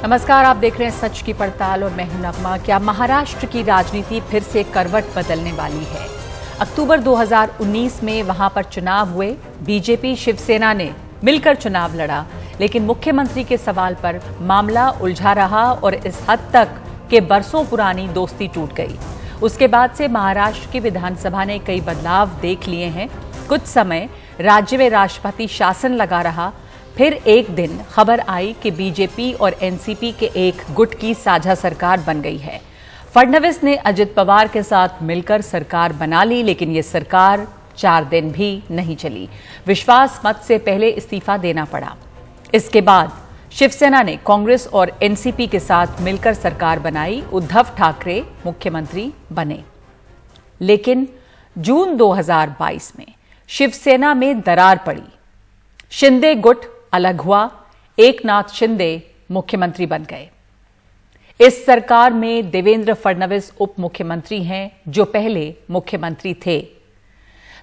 नमस्कार, आप देख रहे हैं सच की पड़ताल और मैं हूं नगमा। क्या महाराष्ट्र की राजनीति फिर से करवट बदलने वाली है? अक्टूबर 2019 में वहां पर चुनाव हुए। बीजेपी शिवसेना ने मिलकर चुनाव लड़ा, लेकिन मुख्यमंत्री के सवाल पर मामला उलझा रहा और इस हद तक कि बरसों पुरानी दोस्ती टूट गई। उसके बाद से महाराष्ट्र की विधानसभा ने कई बदलाव देख लिए हैं। कुछ समय राज्य में राष्ट्रपति शासन लगा रहा, फिर एक दिन खबर आई कि बीजेपी और एनसीपी के एक गुट की साझा सरकार बन गई है। फडणवीस ने अजित पवार के साथ मिलकर सरकार बना ली, लेकिन ये सरकार 4 दिन भी नहीं चली। विश्वास मत से पहले इस्तीफा देना पड़ा। इसके बाद शिवसेना ने कांग्रेस और एनसीपी के साथ मिलकर सरकार बनाई। उद्धव ठाकरे मुख्यमंत्री बने, लेकिन जून 2022 में शिवसेना में दरार पड़ी। शिंदे गुट अलग हुआ। एकनाथ शिंदे मुख्यमंत्री बन गए। इस सरकार में देवेंद्र फडणवीस उप मुख्यमंत्री हैं, जो पहले मुख्यमंत्री थे।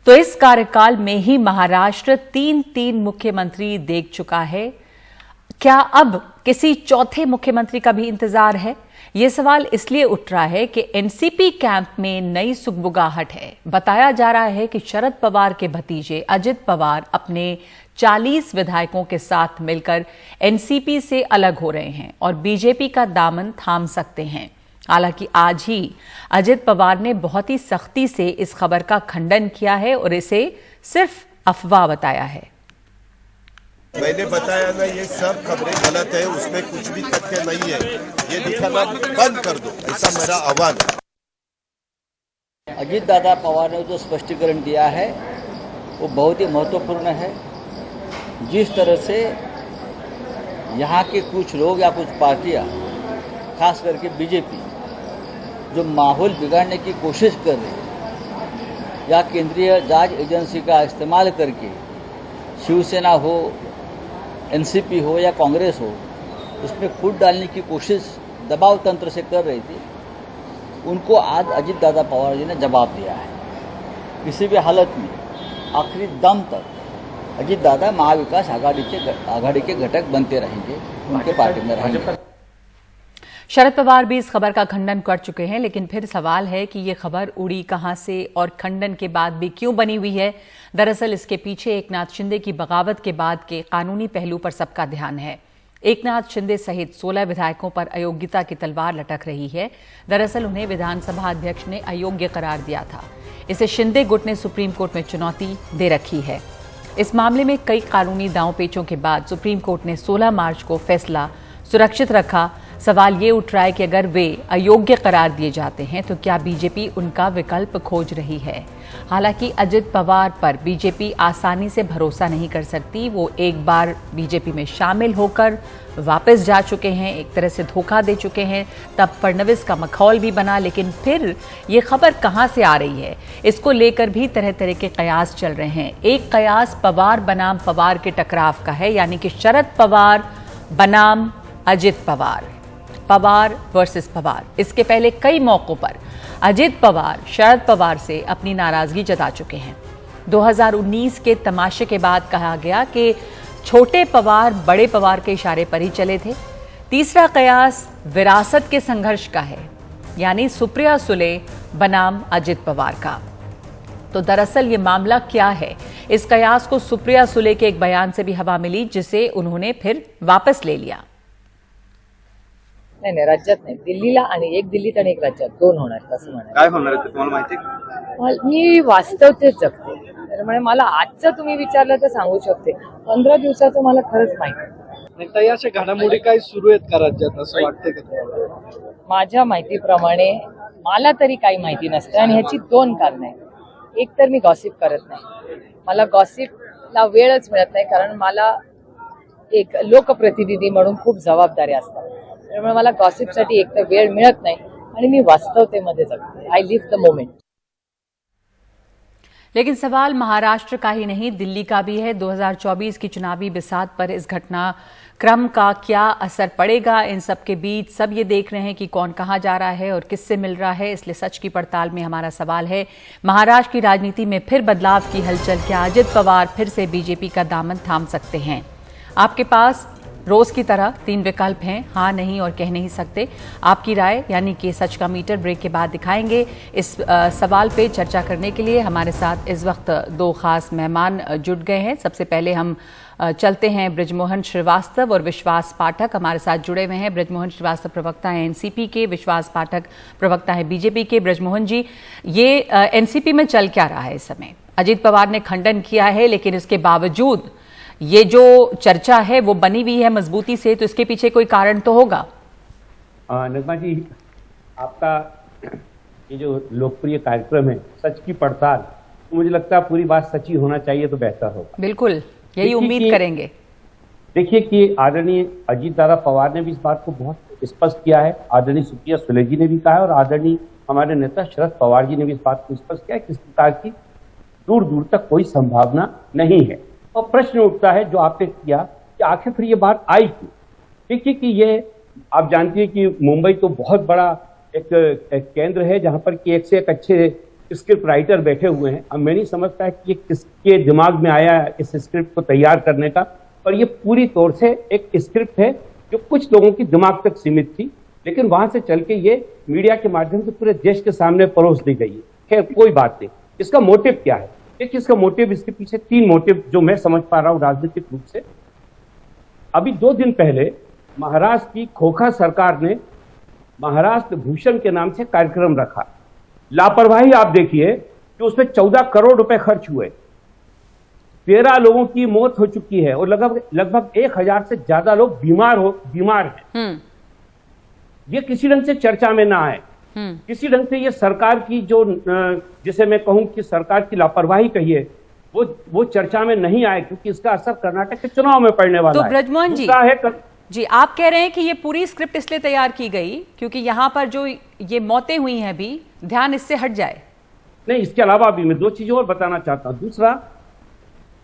तो इस कार्यकाल में ही महाराष्ट्र 3 मुख्यमंत्री देख चुका है। क्या अब किसी चौथे मुख्यमंत्री का भी इंतजार है? ये सवाल इसलिए उठ रहा है कि एनसीपी कैंप में नई सुगबुगाहट है। बताया जा रहा है कि शरद पवार के भतीजे अजित पवार अपने 40 विधायकों के साथ मिलकर एनसीपी से अलग हो रहे हैं और बीजेपी का दामन थाम सकते हैं। हालांकि आज ही अजित पवार ने बहुत ही सख्ती से इस खबर का खंडन किया है और इसे सिर्फ अफवाह बताया है। मैंने बताया ना, ये सब खबरें गलत है, उसमें कुछ भी तथ्य नहीं है। ये दिखाना बंद कर दो, ऐसा मेरा आह्वान है। अजित दादा पवार ने जो स्पष्टीकरण दिया है वो बहुत ही महत्वपूर्ण है। जिस तरह से यहाँ के कुछ लोग या कुछ पार्टियाँ, खास करके बीजेपी, जो माहौल बिगाड़ने की कोशिश कर रही है या केंद्रीय जांच एजेंसी का इस्तेमाल करके शिवसेना हो, एनसीपी हो या कांग्रेस हो, उसमें फूट डालने की कोशिश दबाव तंत्र से कर रही थी, उनको आज अजित दादा पवार जी ने जवाब दिया है। किसी भी हालत में आखिरी दम तक अजित दादा महाविकास आघाड़ी के घटक बनते रहेंगे, उनके पार्टी में रहेंगे। शरद पवार भी इस खबर का खंडन कर चुके हैं, लेकिन फिर सवाल है कि ये खबर उड़ी कहां से और खंडन के बाद भी क्यों बनी हुई है। दरअसल इसके पीछे एकनाथ शिंदे की बगावत के बाद के कानूनी पहलू पर सबका ध्यान है। एकनाथ शिंदे सहित 16 विधायकों पर अयोग्यता की तलवार लटक रही है। दरअसल उन्हें विधानसभा अध्यक्ष ने अयोग्य करार दिया था। इसे शिंदे गुट ने सुप्रीम कोर्ट में चुनौती दे रखी है। इस मामले में कई कानूनी दांव-पेचों के बाद सुप्रीम कोर्ट ने 16 मार्च को फैसला सुरक्षित रखा। सवाल ये उठ रहा है कि अगर वे अयोग्य करार दिए जाते हैं तो क्या बीजेपी उनका विकल्प खोज रही है? हालांकि अजित पवार पर बीजेपी आसानी से भरोसा नहीं कर सकती। वो एक बार बीजेपी में शामिल होकर वापस जा चुके हैं, एक तरह से धोखा दे चुके हैं। तब फडणवीस का मखौल भी बना, लेकिन फिर ये खबर कहां से आ रही है, इसको लेकर भी तरह तरह के कयास चल रहे हैं। एक कयास पवार बनाम पवार के टकराव का है, यानी कि शरद पवार बनाम अजित पवार, पवार वर्सेस पवार। इसके पहले कई मौकों पर अजित पवार शरद पवार से अपनी नाराजगी जता चुके हैं। 2019 के तमाशे के बाद कहा गया कि छोटे पवार बड़े पवार के इशारे पर ही चले थे। तीसरा कयास विरासत के संघर्ष का है, यानी सुप्रिया सुले बनाम अजित पवार का। तो दरअसल ये मामला क्या है? इस कयास को सुप्रिया सुले के एक बयान से भी हवा मिली, जिसे उन्होंने फिर वापस ले लिया। नाही राज्यात नाही, दिल्लीला आणि एक दिल्लीत आणि एक राज्यात 2 होणार असं म्हणाले। काय होणार आहे तुम्हाला माहिती? मी वास्तव तेच जगते, त्यामुळे मला आजचं तुम्ही विचारलं तर सांगू शकते, 15 दिवसाचं मला खरंच माहिती नाही। ताई, अशा घडामोडी काय सुरू आहेत का राज्यात, असं वाटतंय का तुम्हाला? माझ्या माहितीप्रमाणे मला तरी काही माहिती नसते आणि ह्याची 2 कारणं आहेत। एक तर मी गॉसिप करत नाही, मला गॉसिपला वेळच मिळत नाही, कारण मला एक लोकप्रतिनिधी म्हणून खूप जबाबदारी असतात। त्यामुळे मला गॉसिपसाठी एक तर वेळ मिळत नाही आणि मी वास्तवतेमध्ये जगते। I live the moment. लेकिन सवाल महाराष्ट्र का ही नहीं, दिल्ली का भी है। 2024 की चुनावी बिसात पर इस घटनाक्रम का क्या असर पड़ेगा? इन सब के बीच सब ये देख रहे हैं कि कौन कहां जा रहा है और किससे मिल रहा है। इसलिए सच की पड़ताल में हमारा सवाल है, महाराष्ट्र की राजनीति में फिर बदलाव की हलचल? क्या अजित पवार फिर से बीजेपी का दामन थाम सकते हैं? आपके पास रोज की तरह 3 विकल्प हैं, हाँ नहीं और कह नहीं सकते। आपकी राय यानी कि सच का मीटर ब्रेक के बाद दिखाएंगे। इस सवाल पे चर्चा करने के लिए हमारे साथ इस वक्त 2 खास मेहमान जुट गए हैं। सबसे पहले हम चलते हैं ब्रजमोहन श्रीवास्तव और विश्वास पाठक हमारे साथ जुड़े हुए हैं। ब्रजमोहन श्रीवास्तव प्रवक्ता हैं एनसीपी के, विश्वास पाठक प्रवक्ता है बीजेपी के। ब्रजमोहन जी, ये एनसीपी में चल क्या रहा है इस समय? अजीत पवार ने खंडन किया है, लेकिन इसके बावजूद ये जो चर्चा है वो बनी हुई है मजबूती से, तो इसके पीछे कोई कारण तो होगा। नगमा जी, आपका ये जो लोकप्रिय कार्यक्रम है सच की पड़ताल, तो मुझे लगता है पूरी बात सच ही होना चाहिए तो बेहतर होगा। बिल्कुल, यही उम्मीद करेंगे। देखिए कि आदरणीय अजीत दादा पवार ने भी इस बात को बहुत स्पष्ट किया है, आदरणीय सुप्रिया सुले जी ने भी कहा है और आदरणीय हमारे नेता शरद पवार जी ने भी इस बात को स्पष्ट किया है कि इस प्रकार की दूर दूर तक कोई संभावना नहीं है। और प्रश्न उठता है जो आपने किया कि आखिर फिर ये बात आई क्यों? देखिए कि ये आप जानती है कि मुंबई तो बहुत बड़ा एक केंद्र है जहां पर कि एक से एक अच्छे स्क्रिप्ट राइटर बैठे हुए हैं। अब मैं नहीं समझता है कि ये किसके दिमाग में आया इस स्क्रिप्ट को तैयार करने का, और ये पूरी तौर से एक स्क्रिप्ट है जो कुछ लोगों की दिमाग तक सीमित थी, लेकिन वहां से चल के ये मीडिया के माध्यम से पूरे देश के सामने परोस दी गई है। खैर कोई बात नहीं, इसका मोटिव क्या है? देखिए इसका मोटिव, इसके पीछे 3 मोटिव जो मैं समझ पा रहा हूं राजनीतिक रूप से। अभी 2 दिन पहले महाराष्ट्र की खोखा सरकार ने महाराष्ट्र भूषण के नाम से कार्यक्रम रखा। लापरवाही आप देखिए कि उसमें 14 करोड़ रुपए खर्च हुए, 13 लोगों की मौत हो चुकी है और लगभग 1000 से ज्यादा लोग बीमार हैं। ये किसी ढंग से चर्चा में ना आए, किसी ढंग से ये सरकार की जो जिसे मैं कहूं कि सरकार की लापरवाही कहिए वो चर्चा में नहीं आए, क्योंकि इसका असर कर्नाटक के चुनाव में पड़ने वाला है। तो ब्रजमोहन जी, आप कह रहे हैं कि ये पूरी स्क्रिप्ट इसलिए तैयार की गई क्योंकि यहाँ पर जो ये मौतें हुई हैं अभी, ध्यान इससे हट जाए? नहीं, इसके अलावा भी मैं 2 चीजें और बताना चाहता हूं। दूसरा,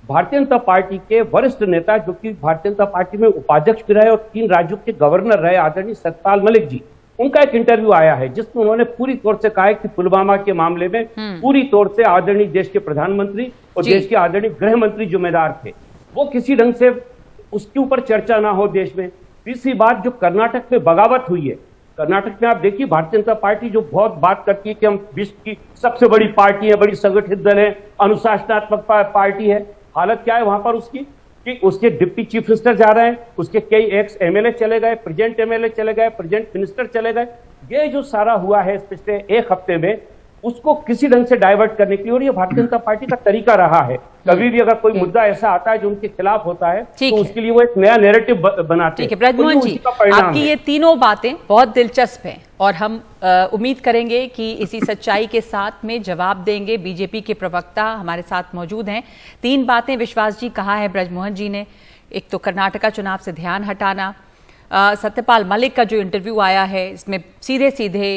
भारतीय जनता पार्टी के वरिष्ठ नेता जो कि भारतीय जनता पार्टी में उपाध्यक्ष भी रहे और 3 राज्यों के गवर्नर रहे, आदरणीय सत्यपाल मलिक जी, उनका एक इंटरव्यू आया है जिसमें उन्होंने पूरी तौर से कहा है कि पुलवामा के मामले में पूरी तौर से आदरणीय देश के प्रधानमंत्री और देश के आदरणीय गृह मंत्री जिम्मेदार थे। वो किसी ढंग से उसके ऊपर चर्चा ना हो देश में। तीसरी बात, जो कर्नाटक में बगावत हुई है, कर्नाटक में आप देखिए भारतीय जनता पार्टी जो बहुत बात करती है कि हम विश्व की सबसे बड़ी पार्टी है, बड़ी संगठित दल है, अनुशासनात्मक पार्टी है, हालत क्या है वहां पर उसकी कि उसके डिप्टी चीफ मिनिस्टर जा रहे हैं, उसके कई एक्स एमएलए चले गए, प्रेजेंट एमएलए चले गए, प्रेजेंट मिनिस्टर चले गए। ये जो सारा हुआ है पिछले 1 हफ्ते में, उसको किसी ढंग से डाइवर्ट करने के लिए, और ये भारतीय जनता पार्टी का तरीका रहा है, कभी भी अगर कोई मुद्दा ऐसा आता है जो उनके खिलाफ होता है तो उसके लिए वो एक नया नैरेटिव बनाते हैं। ठीक है ब्रजमोहन जी, आपकी ये तीनों बातें बहुत दिलचस्प हैं और हम उम्मीद करेंगे कि इसी सच्चाई के साथ में जवाब देंगे। बीजेपी के प्रवक्ता हमारे साथ मौजूद हैं। 3 बातें विश्वास जी कहा है ब्रजमोहन जी ने। एक तो कर्नाटका चुनाव से ध्यान हटाना, सत्यपाल मलिक का जो इंटरव्यू आया है इसमें सीधे सीधे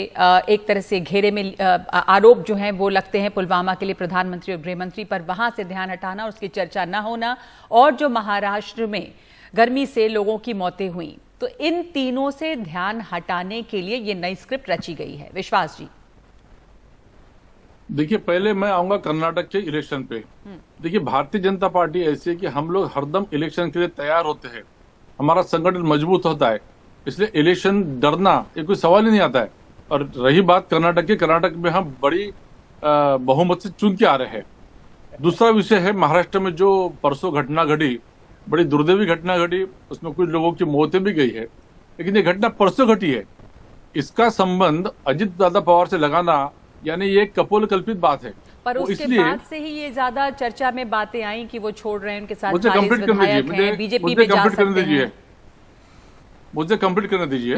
एक तरह से घेरे में आरोप जो हैं वो लगते हैं पुलवामा के लिए प्रधानमंत्री और गृहमंत्री पर, वहां से ध्यान हटाना और उसकी चर्चा न होना, और जो महाराष्ट्र में गर्मी से लोगों की मौतें हुई। तो इन तीनों से ध्यान हटाने के लिए ये नई स्क्रिप्ट रची गई है। विश्वास जी, देखिए पहले मैं आऊंगा कर्नाटक के इलेक्शन पे। देखिए भारतीय जनता पार्टी ऐसी है कि हम लोग हरदम इलेक्शन के लिए तैयार होते हैं, हमारा संगठन मजबूत होता है, इसलिए इलेक्शन डरना ये कोई सवाल ही नहीं आता है। और रही बात कर्नाटक की, कर्नाटक में हम बड़ी बहुमत से चुन के आ रहे हैं। दूसरा विषय है महाराष्ट्र में जो परसों घटना घटी, बड़ी दुर्दैवी घटना घटी, उसमें कुछ लोगों की मौतें भी गई है, लेकिन ये घटना परसों घटी है। इसका संबंध अजित दादा पवार से लगाना यानी ये कपोलकल्पित बात है। पर उसके बाद से ही ये ज्यादा चर्चा में बातें आई कि वो छोड़ रहे हैं, उनके साथ 40 विधायक हैं, बीजेपी में जा सकते हैं। मुझे कंप्लीट करने दीजिए,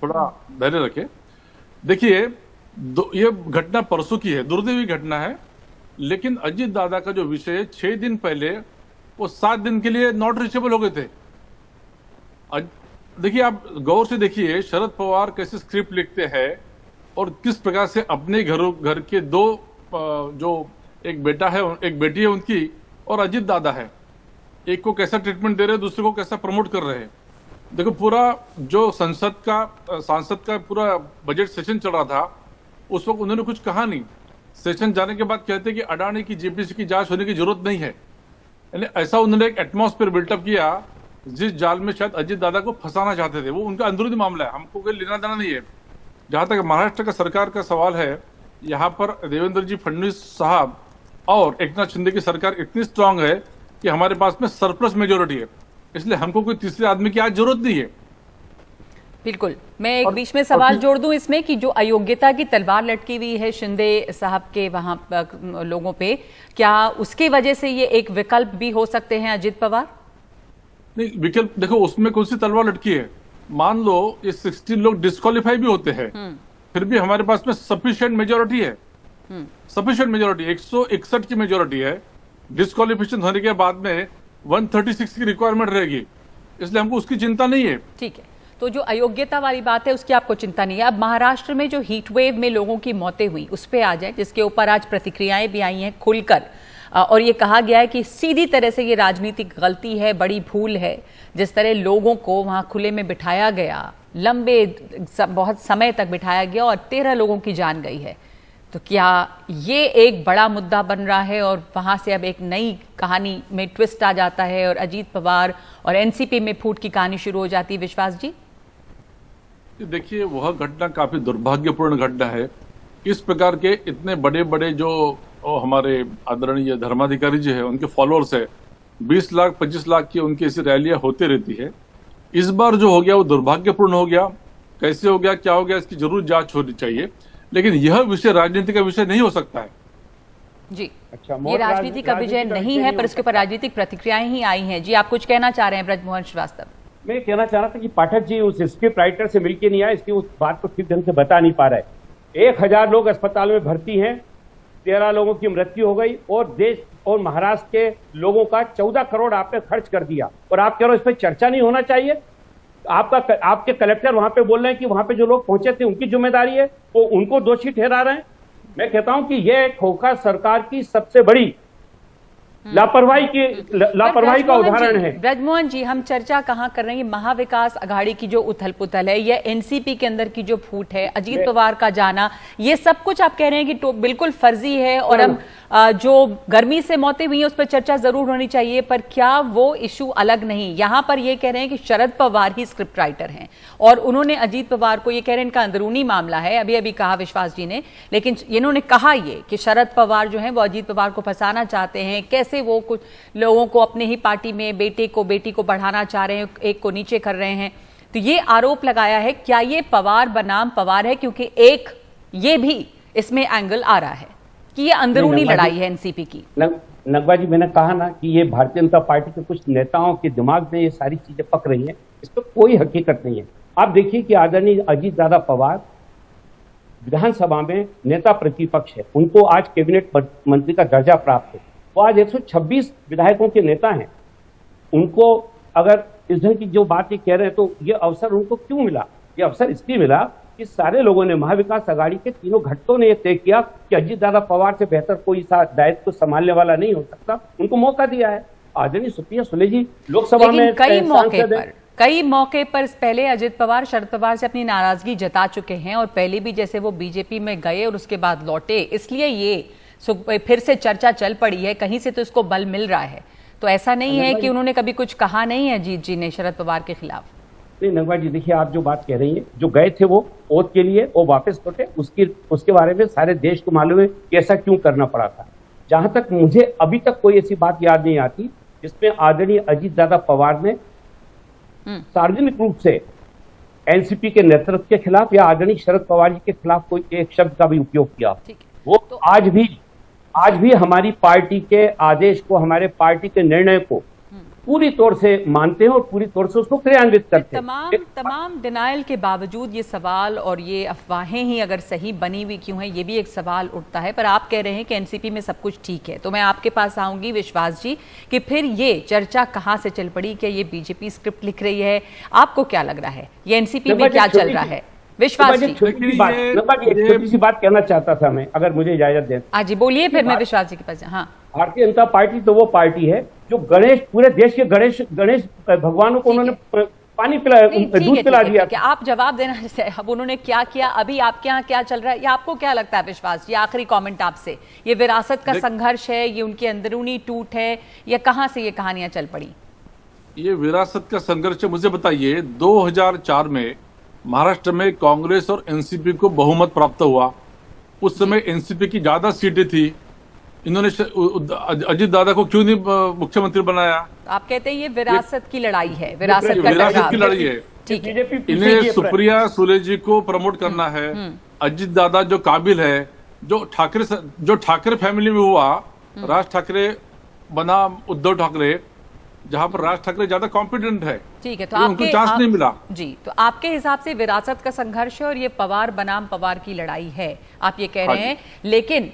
थोड़ा धैर्य रखे। देखिए ये घटना परसों की है, दुर्दैवी घटना है, लेकिन अजित दादा का जो विषय है 6 दिन पहले वो 7 दिन के लिए नॉट रीचेबल हो गए थे। देखिए आप गौर से देखिए शरद पवार कैसे स्क्रिप्ट लिखते हैं और किस प्रकार से अपने घर के 2 जो एक बेटा है, एक बेटी है उनकी, और अजित दादा है, एक को कैसा ट्रीटमेंट दे रहे हैं, दूसरे को कैसा प्रमोट कर रहे हैं। देखो पूरा जो सांसद का पूरा बजट सेशन चल रहा था, उस वक्त उन्होंने कुछ कहा नहीं। सेशन जाने के बाद कहते कि अडानी की जेपीसी की जांच होने की जरूरत नहीं है, यानी ऐसा उन्होंने एक एटमॉस्फेयर बिल्टअप किया जिस जाल में शायद अजीत दादा को फंसाना चाहते थे, वो उनका अंदरूनी मामला है, हमको कोई लेना देना नहीं है। जहां तक महाराष्ट्र का सरकार का सवाल है, यहाँ पर देवेंद्र जी फडणवीस साहब और एकनाथ शिंदे की सरकार इतनी स्ट्रांग है कि हमारे पास में सरप्लस मेजोरिटी है, इसलिए हमको कोई तीसरे आदमी की आज जरूरत नहीं है। बिल्कुल, मैं एक बीच में सवाल जोड़ दूं इसमें कि जो अयोग्यता की तलवार लटकी हुई है शिंदे साहब के वहां लोगों पे, क्या उसकी वजह से ये एक विकल्प भी हो सकते हैं अजित पवार? नहीं, विकल्प देखो, उसमें कौन सी तलवार लटकी है? मान लो ये 16 लोग डिस्क्वालीफाई भी होते हैं, फिर भी हमारे पास में सफिशिएंट मेजोरिटी है, सफिशिएंट मेजोरिटी 161 की मेजोरिटी है। डिस्क्वालिफिकेशन होने के बाद में 136 की रिक्वायरमेंट रहेगी, इसलिए हमको उसकी चिंता नहीं है। ठीक है, तो जो अयोग्यता वाली बात है उसकी आपको चिंता नहीं है। अब महाराष्ट्र में जो हीट वेव में लोगों की मौतें हुई उस पर आ जाए, जिसके ऊपर आज प्रतिक्रियाएं भी आई हैं खुलकर, और ये कहा गया है कि सीधी तरह से ये राजनीतिक गलती है, बड़ी भूल है। जिस तरह लोगों को वहां खुले में बिठाया गया, लंबे बहुत समय तक बिठाया गया और 13 लोगों की जान गई है, तो क्या ये एक बड़ा मुद्दा बन रहा है और वहां से अब एक नई कहानी में ट्विस्ट आ जाता है और अजीत पवार और एनसीपी में फूट की कहानी शुरू हो जाती है? विश्वास जी, देखिए, वह घटना काफी दुर्भाग्यपूर्ण घटना है। इस प्रकार के इतने बड़े बड़े जो हमारे आदरणीय धर्माधिकारी जी है, उनके फॉलोअर्स है, 20 लाख 25 लाख की उनकी ऐसी रैलियां होती रहती है। इस बार जो हो गया वो दुर्भाग्यपूर्ण हो गया। कैसे हो गया, क्या हो गया, इसकी जरूर जांच होनी चाहिए, लेकिन यह विषय राजनीति का विषय नहीं हो सकता है। जी, अच्छा, ये राजनीति का विषय नहीं है, पर इसके ऊपर राजनीतिक प्रतिक्रियाएं ही आई हैं। जी, आप कुछ कहना चाह रहे हैं ब्रजमोहन श्रीवास्तव? मैं कहना चाह रहा था कि पाठक जी उस स्क्रिप्ट राइटर से मिलके नहीं आए, इसकी उस बात को ठीक ढंग से बता नहीं पा रहे। 1000 लोग अस्पताल में भर्ती हैं, 13 लोगों की मृत्यु हो गई, और देश और महाराष्ट्र के लोगों का 14 करोड़ आपने खर्च कर दिया, और आप कह रहे हो इस पर चर्चा नहीं होना चाहिए? आपके कलेक्टर वहां पे बोल रहे हैं कि वहां पे जो लोग पहुंचे थे उनकी जिम्मेदारी है, वो उनको दोषी ठहरा रहे हैं। मैं कहता हूं कि यह खोखा सरकार की सबसे बड़ी लापरवाही का उदाहरण है। ब्रजमोहन जी, हम चर्चा कहां कर रहे हैं? महाविकास अघाड़ी की जो उथल पुथल है, या एनसीपी के अंदर की जो फूट है, अजीत पवार का जाना, ये सब कुछ आप कह रहे हैं कि बिल्कुल फर्जी है, और हम जो गर्मी से मौतें हुई हैं उस पर चर्चा जरूर होनी चाहिए, पर क्या वो इशू अलग नहीं? यहां पर ये कह रहे हैं कि शरद पवार ही स्क्रिप्ट राइटर हैं, और उन्होंने अजीत पवार को, ये कह रहे हैं इनका अंदरूनी मामला है, अभी अभी कहा विश्वास जी ने, लेकिन इन्होंने कहा ये कि शरद पवार जो है वो अजीत पवार को फंसाना चाहते हैं। कैसे वो कुछ लोगों को अपने ही पार्टी में बेटी को बढ़ाना चाह रहे हैं, एक को नीचे कर रहे हैं, तो ये आरोप लगाया है। क्या ये पवार बनाम पवार है? क्योंकि एक ये भी इसमें एंगल आ रहा है कि ये अंदरूनी लड़ाई है एनसीपी की। नगवा जी, मैंने कहा ना कि ये भारतीय जनता पार्टी के कुछ नेताओं के दिमाग में ये सारी चीजें पक रही हैं, इस पर कोई हकीकत नहीं है। आप देखिए कि आदरणीय अजीत दादा पवार विधानसभा में नेता प्रतिपक्ष है, उनको आज कैबिनेट मंत्री का दर्जा प्राप्त है, वो आज 126 विधायकों के नेता हैं। उनको अगर इस ढंग की जो बात ये कह रहे हैं, तो ये अवसर उनको क्यों मिला? ये अवसर इसलिए मिला कि सारे लोगों ने, महाविकास अघाड़ी के तीनों घटकों ने यह तय किया कि अजीत दादा पवार से बेहतर कोई दायित्व को संभालने वाला नहीं हो सकता, उनको मौका दिया है। आदरणीय सुप्रिया सुले जी लोकसभा में कई मौके पर पहले अजित पवार शरद पवार से अपनी नाराजगी जता चुके हैं, और पहले भी जैसे वो बीजेपी में गए और उसके बाद लौटे, इसलिए ये फिर से चर्चा चल पड़ी है, कहीं से तो इसको बल मिल रहा है। तो ऐसा नहीं है कि उन्होंने कभी कुछ कहा नहीं है अजीत जी ने शरद पवार के खिलाफ। नहीं नगवा जी, देखिए आप जो बात कह रही हैं, जो गए थे वो ओथ के लिए, वो वापस लौटे, उसके बारे में सारे देश को मालूम है कि ऐसा क्यों करना पड़ा था। जहां तक मुझे अभी तक कोई ऐसी बात याद नहीं आती जिसमें आदरणीय अजीत दादा पवार ने सार्वजनिक रूप से एनसीपी के नेतृत्व के खिलाफ या आदरणीय शरद पवार जी के खिलाफ कोई एक शब्द का भी उपयोग किया। वो तो आज भी हमारी पार्टी के आदेश को, हमारे पार्टी के निर्णय को पूरी तौर से मानते हैं और पूरी तौर से उसको क्रियान्वित करते हैं। तमाम डिनायल के बावजूद ये सवाल और ये अफवाहें ही अगर सही बनी हुई क्यों है, ये भी एक सवाल उठता है। पर आप कह रहे हैं कि एनसीपी में सब कुछ ठीक है, तो मैं आपके पास आऊंगी विश्वास जी कि फिर ये चर्चा कहां से चल पड़ी? क्या ये बीजेपी स्क्रिप्ट लिख रही है? आपको क्या लग रहा है ये एनसीपी में क्या चल रहा है? विश्वास जी, छोटी सी बात कहना चाहता था मैं, अगर मुझे इजाजत दें। हाँ जी बोलिए, फिर मैं विश्वास जी के पास। हाँ, भारतीय जनता पार्टी तो वो पार्टी है जो पूरे देश के गणेश भगवानों को उन्होंने पानी पिलाया, दूध पिला दिया। क्या आप जवाब देना, जैसे अब उन्होंने क्या किया, अभी आपके यहाँ क्या चल रहा है, ये आपको क्या लगता है विश्वास जी? आखिरी कमेंट आपसे, ये विरासत का संघर्ष है, ये उनकी अंदरूनी टूट है, या कहाँ से ये कहानियां चल पड़ी? ये विरासत का संघर्ष है। मुझे बताइए 2004 में महाराष्ट्र में कांग्रेस और एनसीपी को बहुमत प्राप्त हुआ। उस समय एनसीपी की ज्यादा सीटें थी। इन्होंने अजीत दादा को क्यों नहीं मुख्यमंत्री बनाया? आप कहते हैं ये विरासत की लड़ाई है, विरासत का विरासत टकराव। की लड़ाई है। ठीक है। इन्हें सुप्रिया सुले जी को प्रमोट करना है। अजीत दादा जो काबिल है, जो ठाकरे फैमिली में हुआ, राज ठाकरे बना उद्धव ठाकरे, जहां पर राज ठाकरे ज्यादा कॉम्पिटेंट है। ठीक है, तो उनको चांस नहीं मिला। जी, तो आपके हिसाब से विरासत का संघर्ष है और ये पवार बनाम पवार की लड़ाई है, आप ये कह रहे हैं। लेकिन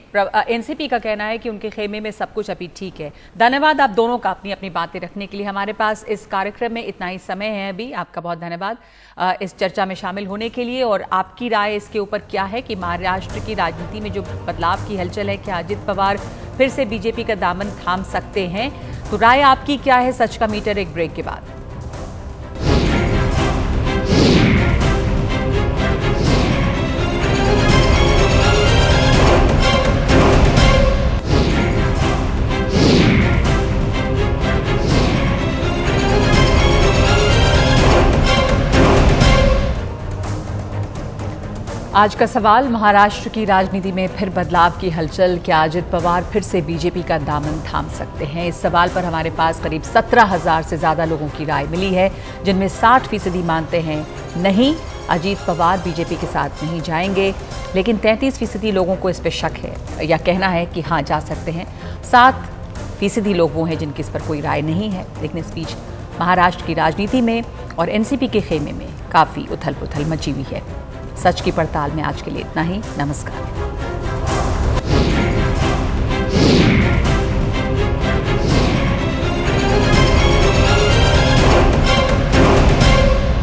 एनसीपी का कहना है कि उनके खेमे में सब कुछ अभी ठीक है। धन्यवाद आप दोनों का अपनी अपनी बातें रखने के लिए। हमारे पास इस कार्यक्रम में इतना ही समय है अभी। आपका बहुत धन्यवाद इस चर्चा में शामिल होने के लिए। और आपकी राय इसके ऊपर क्या है कि महाराष्ट्र की राजनीति में जो बदलाव की हलचल है, क्या अजित पवार फिर से बीजेपी का दामन थाम सकते हैं? तो राय आपकी क्या है? सच का मीटर एक ब्रेक के बाद। आज का सवाल, महाराष्ट्र की राजनीति में फिर बदलाव की हलचल, क्या अजित पवार फिर से बीजेपी का दामन थाम सकते हैं? इस सवाल पर हमारे पास करीब 17,000 से ज्यादा लोगों की राय मिली है, जिनमें 60% मानते हैं नहीं, अजित पवार बीजेपी के साथ नहीं जाएंगे। लेकिन 33% लोगों को इस पर शक है या कहना है कि हाँ जा सकते हैं। 7% लोग वो हैं जिनकी इस पर कोई राय नहीं है। लेकिन इस बीच महाराष्ट्र की राजनीति में और एनसीपी के खेमे में काफी उथल पुथल मची हुई है। सच की पड़ताल में आज के लिए इतना ही। नमस्कार।